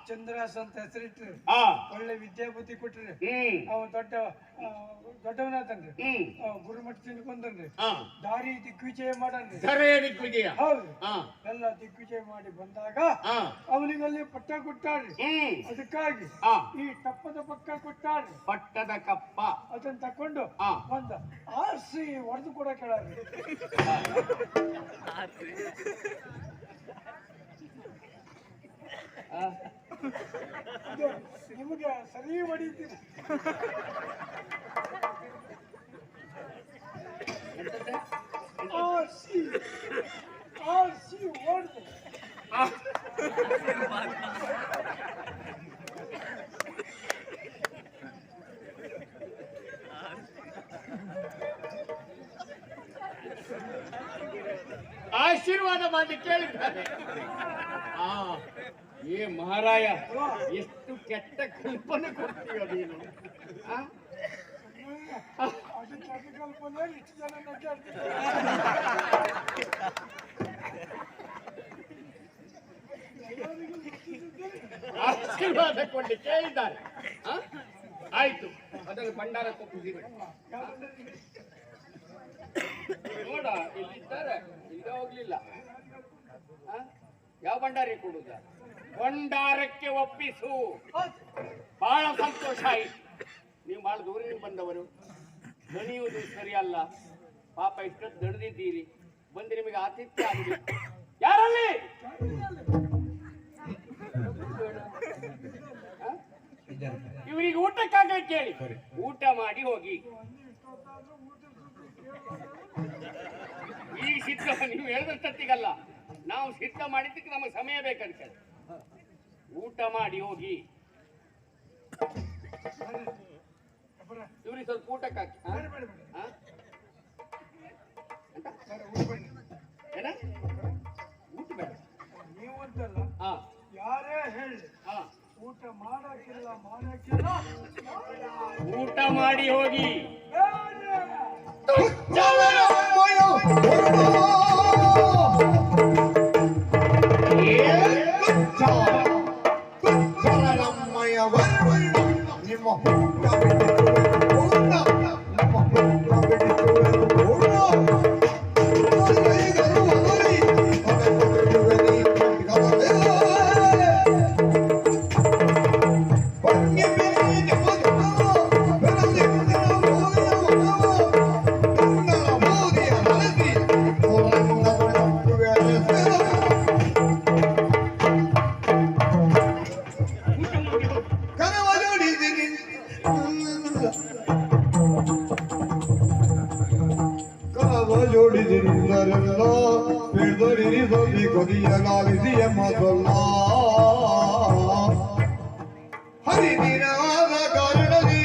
ಚಂದ್ರಾಸ ಅಂತ ಹೆಸರಿಟ್ರಿ. ಆ ಒಳ್ಳೆ ವಿದ್ಯಾಪತಿ ಕೊಟ್ರಿ. ಹ್ಮ್ ಅವ ದೊಡ್ಡವನಾತನ್ರಿ. ಗುರುಮಠ ತಿಳ್ಕೊಂಡನ್ರಿ. ಆ ದಾರಿ ದಿಗ್ವಿಜಯ ಮಾಡನ್ರಿ. ಧರೆಯ ದಿಗ್ವಿಜಯ. ಹೌದು ಆ ಎಲ್ಲ ದಿಗ್ವಿಜಯ ಮಾಡಿ ಬಂದಾಗ ಆ ಅವನಿಗಲ್ಲಿ ಪಟ್ಟ ಕೊಟ್ಟಾರ್ರಿ. ಹ್ಮ್ ಅದಕ್ಕಾಗಿ ಆ ಈ ಟಪ್ಪದ ಪಕ್ಕ ಕೊಟ್ಟಾರ್ರಿ. ಪಟ್ಟದ ಕಪ್ಪ. ಅದನ್ನ ತಕೊಂಡು ಆ ಒಂದ ಆರ್ಸಿ ಹೊಡೆದು ಕೂಡ ಕೇಳಾರ್ರಿ. ಆ, ಇದು ನಿಮಗೆ ಸರಿ ಹೊಡೀತೀರಿ. ಎಂತದ್ದೆ? ಆರ್ಸಿ ಹೊಡೆದು ಆ, ಆಶೀರ್ವಾದ ಮಾಡಿ ಕೇಳಿದ್ದಾನೆ. ಆ ಏ ಮಹಾರಾಯ, ಎಷ್ಟು ಕೆಟ್ಟ ಕಲ್ಪನೆ ಕೊಡ್ತೀಯ ನೀನು. ಆ? ಅದಕ್ಕೆ ಕಲ್ಪನೆ ಇಷ್ಟು ಜನ ನಡ್ಯಾಡ್ತಿದ್ದಾರೆ. ಆಶೀರ್ವಾದ ಕೊಟ್ಟು ಕೇಳಿದ್ದಾರೆ. ಆ? ಆಯ್ತು, ಅದನ್ನು ಭಂಡಾರ ಕೊಪ್ಪಿಸಿದೆ. ನೋಡ ಇಲ್ಲಿದ್ದಾರೆ, ಈಗ ಹೋಗ್ಲಿಲ್ಲ. ಆ? ಯಾವ ಭಂಡಾರ ಕೊಡುದ? ಭಂಡಾರಕ್ಕೆ ಒಪ್ಪಿಸು. ಬಹಳ ಸಂತೋಷ ಆಯ್ತು. ನೀವು ಬಹಳ ದೂರದಿಂದ ಬಂದವರು, ದಣಿಯುವುದು ಸರಿಯಲ್ಲ. ಪಾಪ ಇಷ್ಟೊತ್ತು ದಣಿದಿದ್ದೀರಿ, ಬಂದು ನಿಮಗೆ ಆತಿಥ್ಯ ಆಗಬೇಕು. ಯಾರಲ್ಲಿ ಇವರಿಗೆ ಊಟಕ್ಕಾಗಲಿಕ್ಕೆ ಕೇಳಿ, ಊಟ ಮಾಡಿ ಹೋಗಿ. ಈ ಸಿದ್ಧ ನೀವು ಹೇಳಿದಷ್ಟೊತ್ತಿಗಲ್ಲ, ನಾವು ಸಿದ್ಧ ಮಾಡಿದ್ದಕ್ಕೆ ನಮಗೆ ಸಮಯ ಬೇಕಂತ. ಊಟ ಮಾಡಿ ಹೋಗಿ. ಇವ್ರಿಗೆ ಸ್ವಲ್ಪ ಊಟಕ್ಕೆ ಹಾಕಿ. ಏನ ಊಟ ಬೇಡ ನೀವು ಅಂತಲ್ಲ, ಹಾ ಯಾರೇ ಹೇಳಿ ಹಾ ಊಟ ಮಾಡಕ್ಕಿಲ್ಲ ಊಟ ಮಾಡಿ ಹೋಗಿ. ಜೋಡಿಸಿರುವುದರೆಲ್ಲ ಬೆಳೆದೊಡಿರಿ ಸೊಲ್ಲಿ ಕೊದಿಯಲಾಲಿಸಿಯ ಮಸಲ್ಲ ಹರಿದಿನವಾದ ಕಾರಣದಿ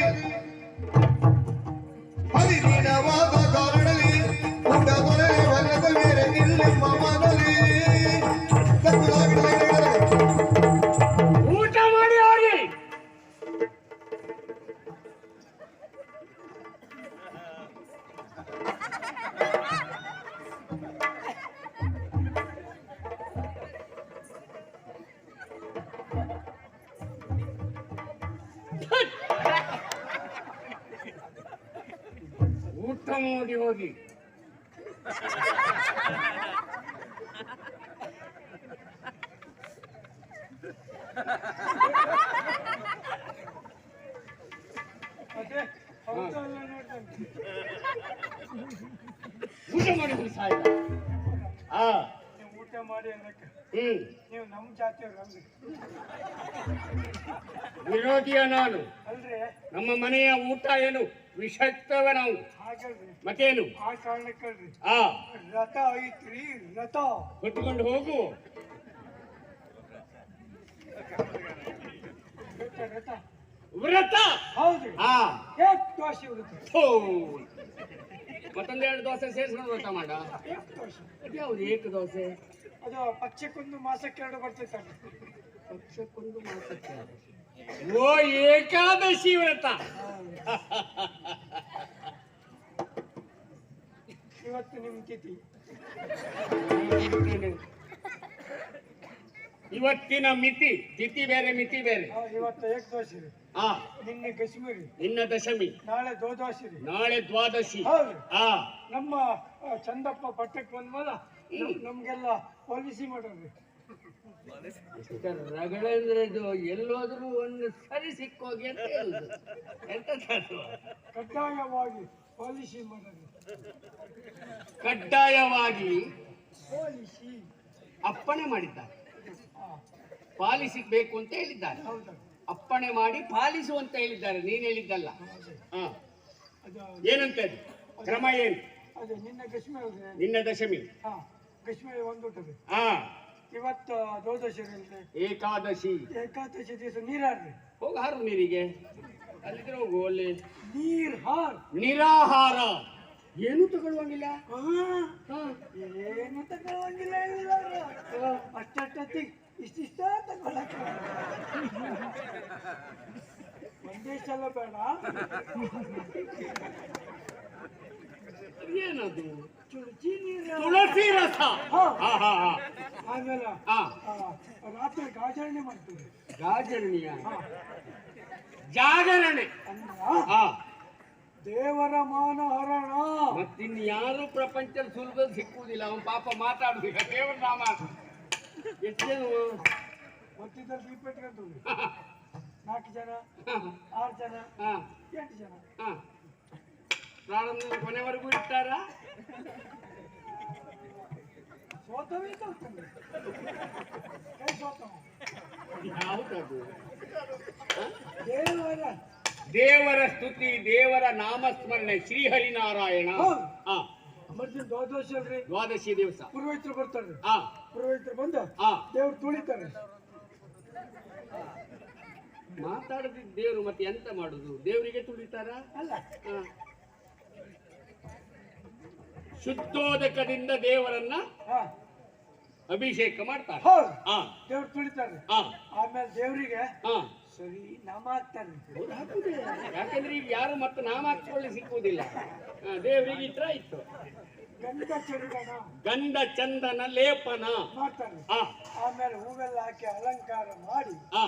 ಊಟ ದೊರೆಯ ಬಲ್ಲದ ಬೇರೆ ನಿಲ್ಲಮ್ಮ ಮನಲಿ ಊಟ ಮಾಡಿ ಹೋಗಿ. ಊಟ ಮಾಡಿ ಹೋಗಿ. ಅದೇ ಹೌದಲ್ಲ ನೋಡ್ತಾನೆ. ಊಟ ಮಾಡಿ ಹೋಗಿ ಸಾಯ್ತ. ನೀವು ಊಟ ಮಾಡಿ ಅನ್ನಕ್ಕೆ ನೀವು ನಮ್ಮ ಜಾತಿಯವ್ರು ಅಲ್ರಿ? ವಿರೋಧಿಯ ನಾನು. ಅಲ್ರಿ ನಮ್ಮ ಮನೆಯ ಊಟ ಏನು ವಿಷಕ್ತವ ನಾವು. ಹಾಗಲ್ರಿ, ಮತ್ತೇನು? ಆ ಕಾರಣಕ್ಕಲ್ರಿ ರಥ ಐತ್ರಿ, ರಥ ಹೊತ್ಕೊಂಡು ಹೋಗು. ರಥ ವ್ರತ ಹೌದ್ರಿ. ಏಕ್ ದೋಷೆ ವ್ರತ. ಮತ್ತೊಂದೆರಡು ದೋಸೆ ಸೇರಿಸ್ಕೊಂಡು ವ್ರತ ಮಾಡ. ಏಕ್ ದೋಷೆ ಯಾವ್ದು ಏಕ ದೋಸೆ? ಅದು ಪಕ್ಷಕ್ಕೊಂದು ಮಾಸಕ್ಕೆ ಎರಡು ಬರ್ತೈತಲ್ಲ. ಪಕ್ಷಕ್ಕೊಂದು ಮಾಸಕ್ಕೆ. ಓ ಏಕಾದಶಿ ವ್ರತ. ಇವತ್ತು ನಿಮ್ ತಿಥಿ. ಇವತ್ತಿನ ಮಿತಿ, ತಿಥಿ ಬೇರೆ ಮಿತಿ ಬೇರೆ. ಇವತ್ತು ಏಕದೋಷಿ ರೀ, ನಿನ್ನೆ ಕಶ್ಮೀರಿ, ನಿನ್ನ ದಶಮಿ, ನಾಳೆ ದ್ವಾದಶಿ ರೀ, ನಾಳೆ ದ್ವಾದಶಿ. ಹೌದು. ಆ ನಮ್ಮ ಚಂದಪ್ಪ ಪಟ್ಟಕ್ಕೆ ಬಂದ್ಮೇಲೆ ನಮ್ಗೆಲ್ಲ ಪಾಲಿಸಿ ಮಾಡೋದ್ರಿ. ರಗಳಂದ್ರೆ ಇದು ಎಲ್ಲೋದ್ರೂ ಒಂದು ಸರಿ ಸಿಕ್ಕೋಗಿ ಅಂತ ಹೇಳುದು. ಎಂತ ಕಡ್ಡಾಯವಾಗಿ ಪಾಲಿಸಿ ಮಾಡೋದ್ರಿ. ಕಡ್ಡಾಯವಾಗಿ ಪಾಲಿಸಿ ಅಪ್ಪಣೆ ಮಾಡಿದ್ದಾರೆ, ಪಾಲಿಸಬೇಕು ಅಂತ ಹೇಳಿದ್ದಾರೆ. ಹೌದಾ? ಅಪ್ಪಣೆ ಮಾಡಿ ಪಾಲಿಸು ಅಂತ ಹೇಳಿದ್ದಾರೆ, ನೀನ್ ಹೇಳಿದ್ದಲ್ಲ. ಅದು ಏನಂತ ಅದು? ಕ್ರಮ ಏನು? ಅದೇ ನಿನ್ನೆ ಕಶ್ಮೀರ, ನಿನ್ನ ದಶಮಿ. ಕಶ್ಮೀರ ಒಂದು ಊಟರಿ. ಇವತ್ತು ದ್ವಾದಶಿ ಅಲ್ರಿ, ಏಕಾದಶಿ. ಏಕಾದಶಿ ದಿವಸ ನೀರಾಡ್ರಿ. ಹೋಗ ಹಾರು ನೀರಿಗೆ, ಅಲ್ಲಿದ್ರೆ ಹೋಗು. ಅಲ್ಲಿ ನೀರ್ ಹಾರ್, ನಿರಾಹಾರ, ಏನು ತಗೊಳ್ಳುವಂಗಿಲ್ಲ. ಏನು ತಗೊಳ್ಳಂಗಿಲ್ಲ. ಅಷ್ಟೊತ್ತಿಗೆ ಇಷ್ಟಿಷ್ಟ ತಗೊಳಕ ಒಂದೇ ಸಲ ಬೇಡ. ಏನದು? ತುಳಸಿ ನೀರು, ತುಳಸಿ ರಸ. ಆಮೇಲೆ ರಾತ್ರಿ ಗಾಜರಣೆ ಮಾಡ್ತೀವಿ. ಗಾಜರಣೆಯ ಜಾಗರಣೆ ಅಂದ್ರ ದೇವರ ಮಾನ ಹರಣ. ಮತ್ತಿನ್ ಯಾರು ಪ್ರಪಂಚದಲ್ಲಿ ಸುಲಭ ಸಿಕ್ಕುವುದಿಲ್ಲ. ಅವನ್ ಪಾಪ ಮಾತಾಡುದಿಲ್ಲ. ದೇವರ ನಾಮ ಎಷ್ಟೇನು ಗೊತ್ತಿದ್ದಲ್ಲಿ ದೀಪ ಇಟ್ಕೊಂತೀವಿ. 4 ಜನ, 6 ಜನ, 8 ಜನ ಪ್ರಾರಂಭ ಕೊನೆವರೆಗೂ ಇರ್ತಾರ. ಸೋತವೇ ಸೋತಂದ್ರೆ ಕೈ ಸೋತವ ಯಾವುದದು? ದೇವರ ದೇವರ ಸ್ತುತಿ, ದೇವರ ನಾಮಸ್ಮರಣೆ, ಶ್ರೀಹರಿನಾರಾಯಣ. ಹೌದು. ಆ, ಮರ್ದಿನ ದ್ವಾದಶಿ ಅಲ್ರಿ, ದ್ವಾದಶಿ ದಿವಸ. ಪುರೋಹಿತರು ಬರ್ತಾರ್ರಿ, ಆ, ಪುರೋಹಿತರು ಬಂದ ಆ, ದೇವ್ರು ತುಳಿತಾರೆ. ಮಾತಾಡದಿದ್ದ ದೇವರು ಮತ್ತೆ ಎಂತ ಮಾಡುದು? ದೇವರಿಗೆ ತುಳಿತಾರ? ಅಲ್ಲ ಆ. ಶುದ್ಧೋದಕದಿಂದ ದೇವರನ್ನ ಹಾ ಅಭಿಷೇಕ ಮಾಡ್ತಾರೆ. ಹೌದು, ಆ, ದೇವ್ರು ತುಳಿತಾರೆ. ಆ, ಆಮೇಲೆ ದೇವ್ರಿಗೆ ಆ. ಸರಿ ನಾಮ ಹಾಕ್ತಾರೆ. ಯಾಕಂದ್ರೆ ಈಗ ಯಾರು ಮತ್ತೆ ನಾಮ ಹಾಕ್ಕೊಳ್ಳಿ ಸಿಕ್ಕುವುದಿಲ್ಲ. ದೇವರಿಗೆ ಇದ್ರ ಇತ್ತು. ಗಂಧ ಚಂದನ ಗಂಧ ಚಂದನ ಲೇಪನ. ಮಾಡ್ತಾರೆ. ಆ, ಆಮೇಲೆ ಹೂವೆಲ್ಲ ಹಾಕಿ ಅಲಂಕಾರ ಮಾಡಿ ಆ.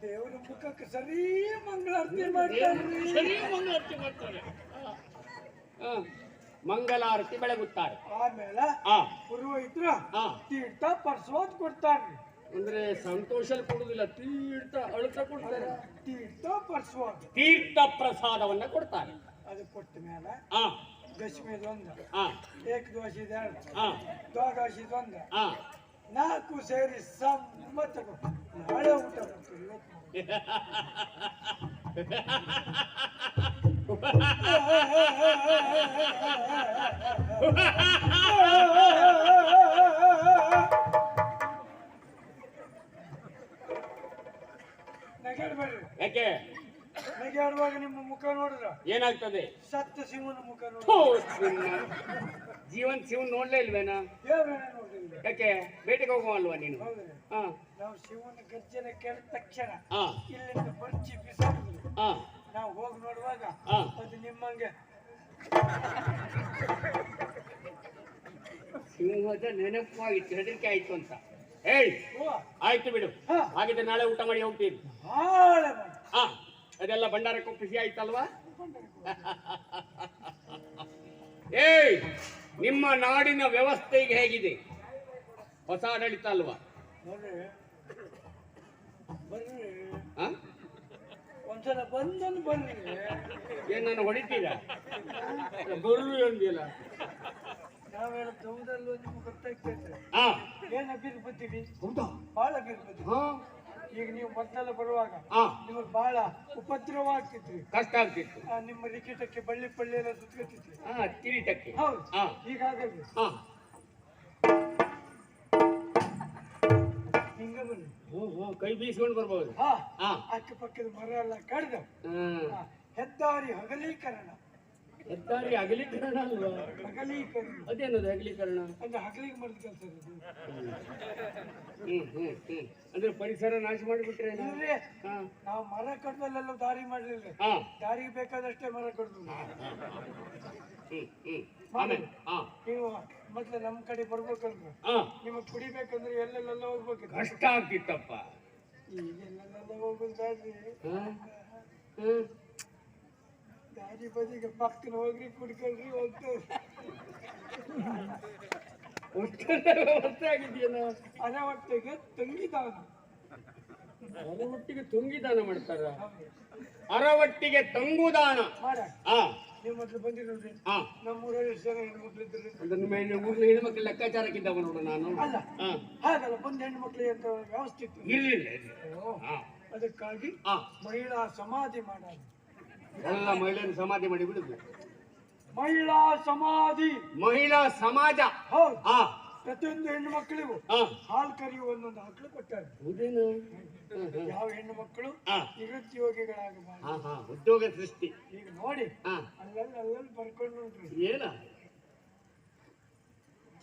ದೇವರ ಮುಖಕ್ಕೆ ಸರಿ ಮಂಗಳಾರತಿ ಮಾಡ್ತಾರೆ. ಸರಿ ಮಂಗಳಾರತಿ ಮಾಡ್ತಾರೆ. ಆ, ಆ. ಮಂಗಲಾರತಿ ಬೆಳಗುತ್ತಾರೆ. ಆಮೇಲೆ ಆ, ಪುರೋಹಿತರು ಆ. ತೀರ್ಥ ಪರ್ಸೋದ್ ಕೊಡ್ತಾರ್ರಿ. ಅಂದ್ರೆ ಸಂತೋಷ ಕೊಡುದಿಲ್ಲ, ತೀರ್ಥ ಅಳುತ್ತ ಕೊಡ್ತಾರೆ. ತೀರ್ಥ ಪರ್ಸೋದ್ ತೀರ್ಥ ಪ್ರಸಾದವನ್ನ ಕೊಡ್ತಾರೆ. ಅದು ಕೊಟ್ಟ ಮೇಲೆ ಆ, ದಶಮಿದೊಂದು, ಆ, ಏಕದೋಷಿದ ಎರಡು, ಆ, ದ್ವಾದಶಿದೊಂದು, ಆ. 4 ಸೇರಿ ಸಂಬತ್ತು ನಾಳೆ ಊಟ ಮಾಡ್ತೀವಿ. ನಗಾಡ್ಬೇಡ್ರಿ. ಯಾಕೆ? ನಗಾಡುವಾಗ ನಿಮ್ಮ ಮುಖ ನೋಡಿದ್ರ ಏನಾಗ್ತದೆ? ಸತ್ತ ಶಿವನ ಮುಖ ನೋಡ್ರಿ. ಥು, ಜೀವನ್ ಶಿವನ್ ನೋಡ್ಲೇ ಇಲ್ವೇನಾ? ದೇವ್ರನ್ನ ನೋಡ್ರಿ. ಯಾಕೆ? ಬೇಟೆಗೆ ಹೋಗುವಲ್ವಾ ನೀನು? ಹೌದ್ರಿ, ಹಾ, ನಾವು ಶಿವನ ಗರ್ಜನೆ ಕೇಳಿದ ತಕ್ಷಣ ಹಾ, ಇಲ್ಲಿಂದ ಬರ್ಚಿ ಬಿಸಾಡಿದ್ರು. ಹಾ, ನಾವು ಹೋಗಿ ನೋಡುವಾಗ ಹಾ. ಅದು ನಿಮ್ಮಂಗೆ ಸಿಂಹದ ನೆನಪಾಗಿತ್ತು, ಹೆದರಿಕೆ ಆಯ್ತು ಅಂತ ಹೇಳಿ. ಆಯ್ತು ಬಿಡು. ಹಾ. ಹಾಗಿದ್ರೆ ನಾಳೆ ಊಟ ಮಾಡಿ ಹೋಗ್ತೀನಿ. ಭಾಳ ಮಾಡಿ. ಹಾ, ಅದೆಲ್ಲ ಭಂಡಾರಕ್ಕೆ ಖುಷಿ ಆಯ್ತಲ್ವಾ? ಏಯ್, ನಿಮ್ಮ ನಾಡಿನ ವ್ಯವಸ್ಥೆ ಈಗ ಹೇಗಿದೆ? ಹೊಸ ಆಡಳಿತ ಅಲ್ವಾ? ನೋಡ್ರಿ, ಬರ್ರಿ ಹಾ? ಒಂದ್ಸಲ ಬಂದನು ಬರ್ರಿ. ಏನ್ ನಾನು ಹೊಡಿತೀರಾ? ಬರು ಎಂದಿಲ್ಲ. ನಾವೇನು ದೌದಲ್ಲೂ ನಿಮ್ಗೆ ಗೊತ್ತಾಗ್ತೈತೆ. ಹಾ, ಏನ್ ಅಭಿರ್ಬತ್ತೀವಿ, ಹೌದಾ? ಭಾಳ ಅಭಿರ್ಬತ್ತೀವಿ. ಹಾ, ಈಗ ನೀವು ಮೊದಲೆಲ್ಲ ಬರುವಾಗ ಹಾ, ನಿಮಗೆ ಬಹಳ ಉಪದ್ರವ ಆಗ್ತಿತ್ರಿ. ಕಷ್ಟ ಆಗ್ತಿತ್ತು. ನಿಮ್ಮ ರಿಕಿಟಕ್ಕೆ ಬಳ್ಳಿ ಪಳ್ಳಿ ಎಲ್ಲ ಸುತ್ಕೊತಿತ್ರಿ. ಹಾ, ಕಿರೀಟಕ್ಕೆ. ಹೌದು, ಹಾ, ಹೀಗಾಗಲ್ರಿ. ಹಾ, ಹಿಂಗ ಬನ್ನಿ. ಕೈ ಬೀಸ್ಕೊಂಡು ಬರ್ಬೋದು. ಹಾ, ಹಾ, ಅಕ್ಕಪಕ್ಕದ ಮರ ಎಲ್ಲ ಕಡ್ದು ಹಾ. ಹೆದ್ದಾರಿ ಹಗಲೀಕರಣ. ಹೆದ್ದಾರಿ ಅಗಲೀಕರಣ ಅಲ್ವಾ? ಹಗಲೀಕರಣ ಅದೇನದು ಅಗಲೀಕರಣ? ಅಂದ್ರೆ ಹಗಲಿಗೆ ಮಾಡಿದ ಕೆಲಸ ಇದು. ಅಂದ್ರೆ ಪರಿಸರ ನಾಶ ಮಾಡಿಬಿಟ್ರೆ? ಇಲ್ರಿ, ನಾವು ಮರ ಕಡ್ದಲ್ಲೆಲ್ಲ ದಾರಿ ಮಾಡ್ಲಿಲ್ಲ. ಹಾ, ದಾರಿಗೆ ಬೇಕಾದಷ್ಟೇ ಮರ ಕಡ್ದು. ಆಮೇಲೆ ಹಾ, ನೀವು ಮೊದ್ಲು ನಮ್ಮ ಕಡೆ ಬರ್ಬೇಕಂದ್ರೆ ಹಾ, ನಿಮಗ್ ಕುಡಿಬೇಕಂದ್ರೆ ಎಲ್ಲೆಲ್ಲ ಹೋಗ್ಬೇಕು. ಕಷ್ಟ ಆಗ್ತಿತ್ತಪ್ಪ. ಈಗೆಲ್ಲೆಲ್ಲ ಹೋಗೋದು ಬ್ಯಾಡ್ರಿ. ಹಾ, ಹಾ. ದಾರಿ ಬದಿಗೆ ಪಕ್ಕನ ಹೋಗ್ರಿ, ಕುಡ್ಕೊಳ್ರಿ, ಹೋಗ್ತೇವೆ. ವ್ಯವಸ್ಥೆ ಆಗಿದೆಯೇನೋ? ಅನಾವಟ್ಟಿಗೆ ತಂಗಿದಾನ. ಅರವಟ್ಟಿಗೆ ತುಂಗಿದಾನ ಮಾಡ್ತಾರ? ಅರವಟ್ಟಿಗೆ ತಂಗುದಾನ ಮಾಡ. ಹಾ, ನೀವು ಮೊದ್ಲು ಬಂದಿರೋದ್ರಿ. ಹಾ. ನಮ್ಮೂರಲ್ಲಿ ಎಷ್ಟು ಜನ ಹೆಣ್ಮಕ್ಳು ಇದ್ರಿ? ಅದನ್ನ ಮೇಲೆ ಊರಿನ ಹೆಣ್ಮಕ್ಳು ಲೆಕ್ಕಾಚಾರಕ್ಕಿದ್ದಾವ ನೋಡು ನಾನು. ಅಲ್ಲ, ಹಾ, ಹಾಗಲ್ಲ, ಬಂದು ಹೆಣ್ಮಕ್ಳಿಗೆ ಅಂತ ವ್ಯವಸ್ಥೆ ಇತ್ತು. ಇರ್ಲಿಲ್ಲ. ಓ, ಹಾ, ಅದಕ್ಕಾಗಿ ಹಾ. ಮಹಿಳಾ ಸಮಾಧಿ ಮಾಡೋದು. ಎಲ್ಲ ಮಹಿಳೆಯನ್ನು ಸಮಾಧಿ ಮಾಡಿ ಬಿಡುದು. ಮಹಿಳಾ ಸಮಾಧಿ. ಮಹಿಳಾ ಸಮಾಜ. ಹೌದು, ಹಾ, ಪ್ರತಿಯೊಂದು ಹೆಣ್ಣು ಮಕ್ಕಳಿಗೂ ಹಾ. ಹಾಲು ಕರೆಯುವ ಒಂದೊಂದು ಹಕ್ಳು ಕೊಟ್ಟಾರೆ. ಹೌದೇನು? ಯಾವ ಹೆಣ್ಣು ಮಕ್ಕಳು ಹಾ, ನಿರುದ್ಯೋಗಿಗಳಾಗಬಾರದು. ಹಾ, ಹಾ. ಉದ್ಯೋಗ ಸೃಷ್ಟಿ. ಈಗ ನೋಡಿ, ಹಾ, ಅಲ್ಲಲ್ಲಿ ಬರ್ಕೊಂಡು ನೋಡ್ರಿ. ಏನ?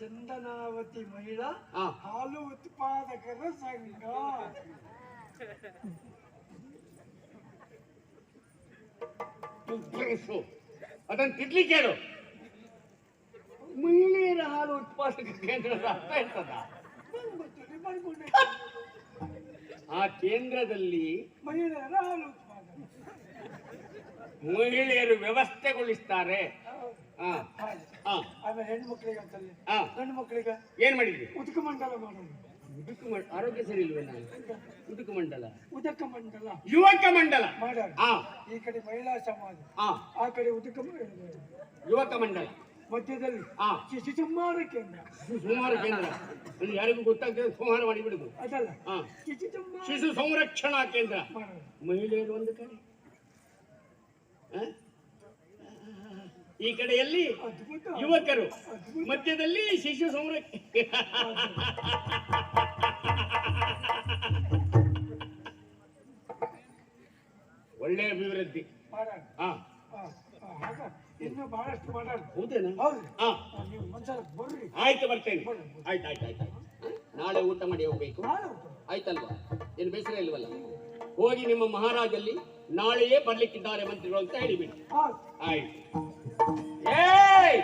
ಚಂದನಾವತಿ ಮಹಿಳಾ ಹಾ, ಹಾಲು ಉತ್ಪಾದಕರ ಸಂಘ. ಉಪ್ಪರಿಸು. ಅದನ್ನು ತಿದ್ಲಿಕ್ಕೆ ಹೇಳು. ಮಹಿಳೆಯರ ಹಾಲು ಉತ್ಪಾದಕ ಕೇಂದ್ರದ ಅರ್ಥ ಇರ್ತದ? ಗೊತ್ತಿಲ್ಲ, ಬರ್ಕೊಂಡೆ. ಆ ಕೇಂದ್ರದಲ್ಲಿ ಮಹಿಳೆಯರ ಹಾಲು ಉತ್ಪಾದನೆ. ಮಹಿಳೆಯರು ವ್ಯವಸ್ಥೆಗೊಳಿಸ್ತಾರೆ. ಹೌದು. ಹಾ, ಹಾಗೆ. ಹಾ, ಆಮೇಲೆ ಹೆಣ್ಣು ಮಕ್ಕಳಿಗೆ ಅಂತಲ್ಲಿ ಹಾ. ಗಂಡು ಮಕ್ಕಳಿಗೆ ಏನ್ ಮಾಡಿದ್ವಿ? ಉದಕ ಮಂಡಲ ಮಾಡೋದು. ಆರೋಗ್ಯ ಸರಿ ಇಲ್ವೇ? ನಾನು ಉದುಕು ಮಂಡಲ, ಉದಕ ಮಂಡಲ ಯುವಕ ಮಂಡಲ. ಮಾಡ್ಯಾರ. ಹಾ, ಈ ಕಡೆ ಮಹಿಳಾ ಸಮಾಜ, ಹಾ. ಆ ಕಡೆ ಉದಕ ಯುವಕ ಮಂಡಲ. ಮಧ್ಯದಲ್ಲಿ ಹಾ ಶಿಶು ಸಂಹಾರ ಕೇಂದ್ರ. ಸಂಹಾರ ಕೇಂದ್ರ ಅಂದ್ರೆ ಯಾರಿಗೂ ಗೊತ್ತಾಗ್ತದೆ ಸಂಹಾರ ಮಾಡಿಬಿಡುದು. ಅದಲ್ಲ ಹಾ ಶಿಶು ಸಂಹಾರ ಶಿಶು ಸಂರಕ್ಷಣಾ ಕೇಂದ್ರ. ಮಾಡೋದು. ಮಹಿಳೆಯರು ಒಂದು ಕಡೆ, ಆ? ಈ ಕಡೆಯಲ್ಲಿ ಅದ್ಭುತ ಯುವಕರು, ಅದ್ಭುತ. ಮಧ್ಯದಲ್ಲಿ ಶಿಶು ಸಂರಕ್ಷಣೆ. ಒಳ್ಳೆ ಅಭಿವೃದ್ಧಿ. ಮಾಡೋಣ. ಹಾ ಆಗ ಇನ್ನು ಬಹಳಷ್ಟು ಮಾಡೋಣ. ಹೌದೇನಾ? ಹೌದು ಹಾ ನೀವು ಒಂದ್ಸಲ ಬರ್ರಿ. ಆಯ್ತು ಬರ್ತೇನೆ. ಆಯ್ತು ಆಯ್ತು ಆಯ್ತು ಆಯ್ತು. ನಾಳೆ ಊಟ ಮಾಡಿ ಹೋಗ್ಬೇಕು ನಾಳೆ ಹೋಗೋಣ. ಆಯ್ತಲ್ವಾ? ಏನು ಬೇಸರ ಇಲ್ವಲ್ಲ? ಹೋಗಿ ನಿಮ್ಮ ಮಹಾರಾಜಲ್ಲಿ ನಾಳೆಯೇ ಬರ್ಲಿಕ್ಕಿದ್ದಾರೆ ಮಂತ್ರಿಗಳು ಅಂತ ಹೇಳಿಬಿಡಿ. ಹೌದು. ಆಯ್ತು. ಏಯ್!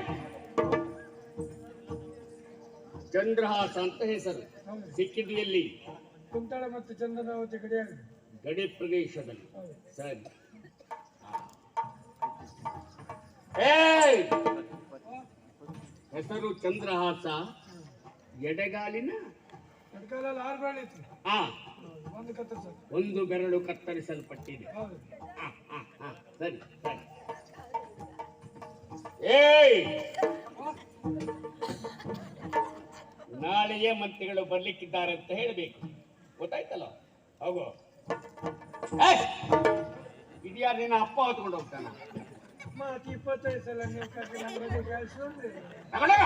ಚಂದ್ರಹಾಸ ಅಂತ ಹೆಸರು ಹೌದು. ಸಿಕ್ಕಿದೆಯಲ್ಲಿ ಕುಂತಳ ಮತ್ತು ಚಂದನಾವತಿ ಗಡಿಯಾಗಿ. ಗಡಿ ಪ್ರದೇಶದಲ್ಲಿ. ಹೌದು. ಸರಿ. ಏಯ್! ಹೆಸರು ಚಂದ್ರಹಾಸ, ಎಡಗಾಲಿನ ಅಡ್ಕಾಲಲ್ಲಿ 6 ಬೆರಳಿತ್ತು. ಆ ಒಂದು ಕತ್ತರಿಸ. ಒಂದು ಬೆರಳು ಕತ್ತರಿಸಲ್ಪಟ್ಟಿದೆ. ಹೌದು. ಸರಿ ಸರಿ. ಏಯ್! ನಾಳೆಯೇ ಮಂತ್ರಿಗಳು ಬರ್ಲಿಕ್ಕಿದ್ದಾರೆ ಅಂತ ಹೇಳಬೇಕು. ಗೊತ್ತಾಯ್ತಲ್ಲ? ಹೋಗು. ಇದ್ಯಾರು ನಿನ್ನ ಅಪ್ಪ ಹೊತ್ಕೊಂಡು ಹೋಗ್ತಾನ? ಮಾತು 25 ಸಲ ನೀವು ಕರ್ಕೊಂಡು ನನಗೆ ಕೇಳಿಸೋದ್ರಿ. ತಗೊಂಡೋಗ.